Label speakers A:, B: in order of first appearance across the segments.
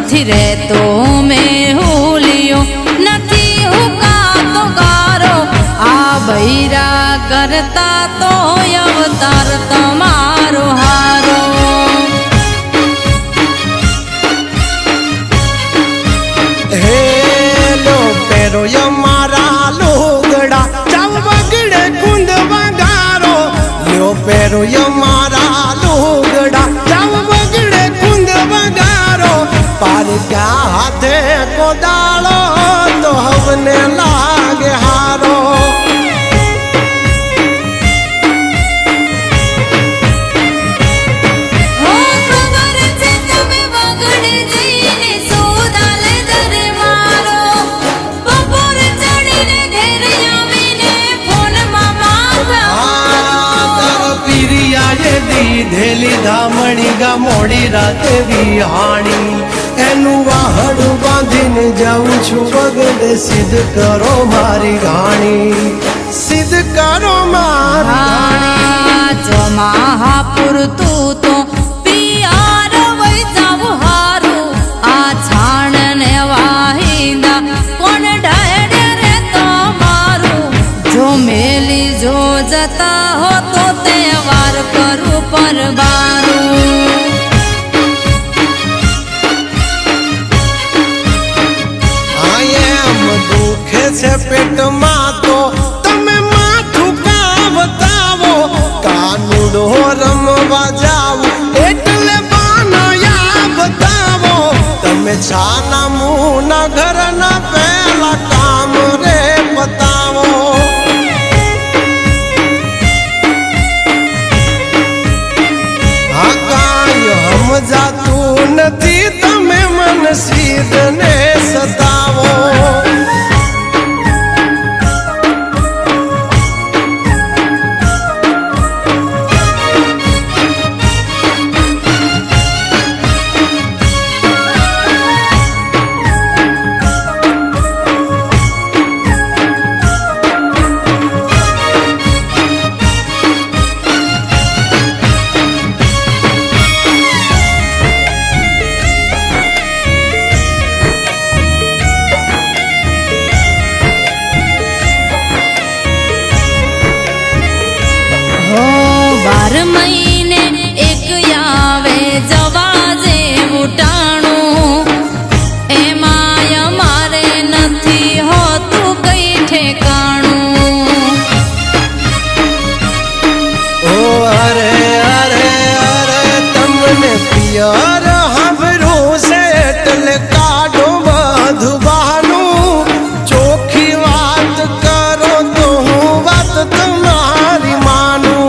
A: નથી રહેતો મેં હુલિયો નથી હુકાતો ગારો આ બૈરા કરતા તો અવતાર તમારો હારો
B: હેલો પેરો મારા લુગડા ચાવ બગડે કુંદ વગારો લ્યો પેરો મારા લુગડા ચાવ બગડે કુંદ વગારો પારકા હાથે કોદાળો તો હવને લાગે હારો ધેલી ધામણી ગા મોડી રાતે વિહાણી એનું વાહડું બાંધીને જાઉં છું બગડે સિદ્ધ કરો મારી ઘાણી સિદ્ધ કરો મારી
A: જો મહાપુર તું તો પિયાર વઈ જાવ હારું આ છાણ ને વાહિંદા કોણ ડાયડે રે તમારું જો મેલી જો જતા હો તો તહેવાર કરું પરબારું
B: આયમ દુખે છે પેટમાં તો તમે માથું કા બતાવો કાનુડો રમવા જાવ એટલે બાનયા બતાવો તમે છાના મુના ઘરના પહેલા કામ રે બતાવો જાતું નથી તમે મન સીધ ને સતાવો
A: મહિને એક આવે જવા જેવું ટાણું એમાં અમારે નથી હોતું કઈ ઠેકાણું
B: ઓ અરે અરે અરે તમને પિયર હાંભળું છે એટલે કાઢો બધું બહાનું ચોખ્ખી વાત કરો તો હું વાત તમારી માનું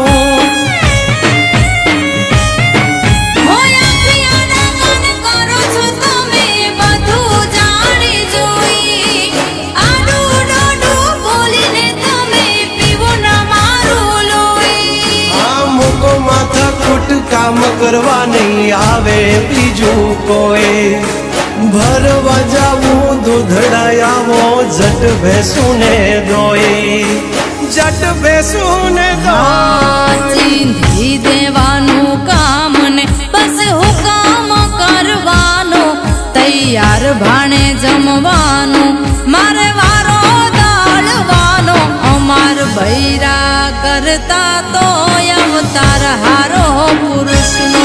B: કામ કરવા નહીં આવે બીજું કોઈ ભરવા જાવું દૂધડાયાવો જટ ભેંસુને દોઈ જટ ભેંસુને
A: ચીંધી દેવાનું કામ ને બસ હુકામ કરવાનો તૈયાર ભાણે જમવાનું મારે વારો દાળવાનો અમાર બૈરા કરતા તો અવતાર હારો પુરુષનો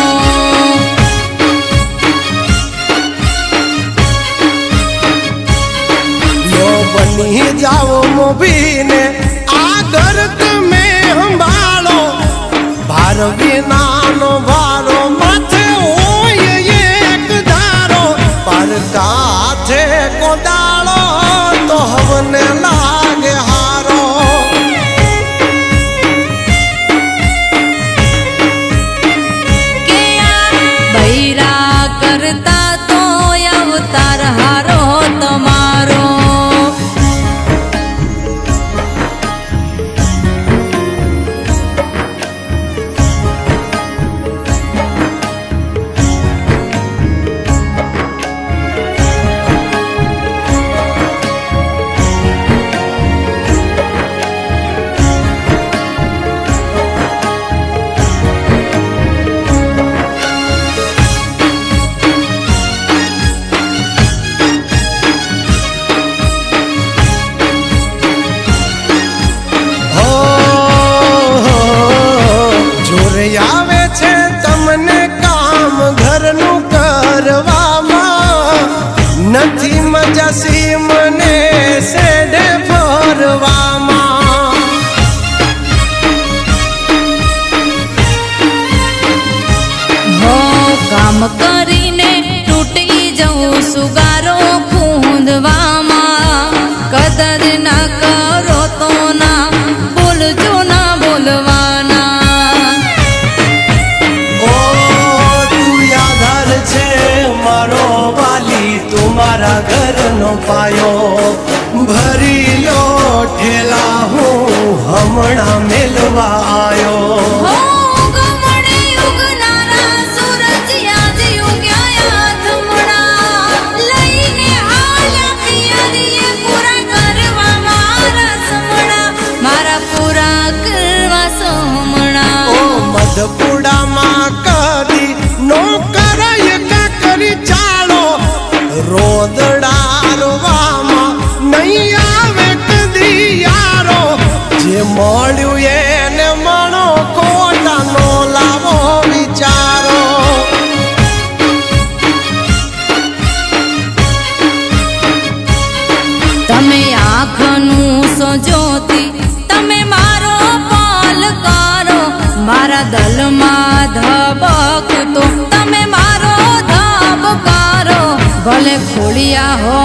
B: બની જાઓ મોભીને આગળ તમે સંભાળો ભાર વિનાનો ભારો માથે હોય એક ધારો પારકા હાથે કોદાળો તો હવને લાગે હારો
A: કે આ બૈરા કરતા તો અવતાર હારો તમારો
B: હું હમણાં મેલવા આવ્યો.
A: હો ગમણે ઉગનારા સૂરજ યાદ ઉગ્યા થમણા લઈને આયા પિયરીએ પૂરા કરવા મારા સમણા મારા પૂરા કરવા સમણા
B: ઓ મધપુડામાં કદી નો કરાય કાકરી ચાલો રોદડારવામાં નહીં આવે કદી યારો જે મળ્યું એને મણો ખોટા નો લાવો વિચારો.
A: તમે આંખનું સજોતી તમે મારો પાલ કરો મારા દલમાં ધબકતો તમે મારો ધબકારો ભલે ખોડિયા હો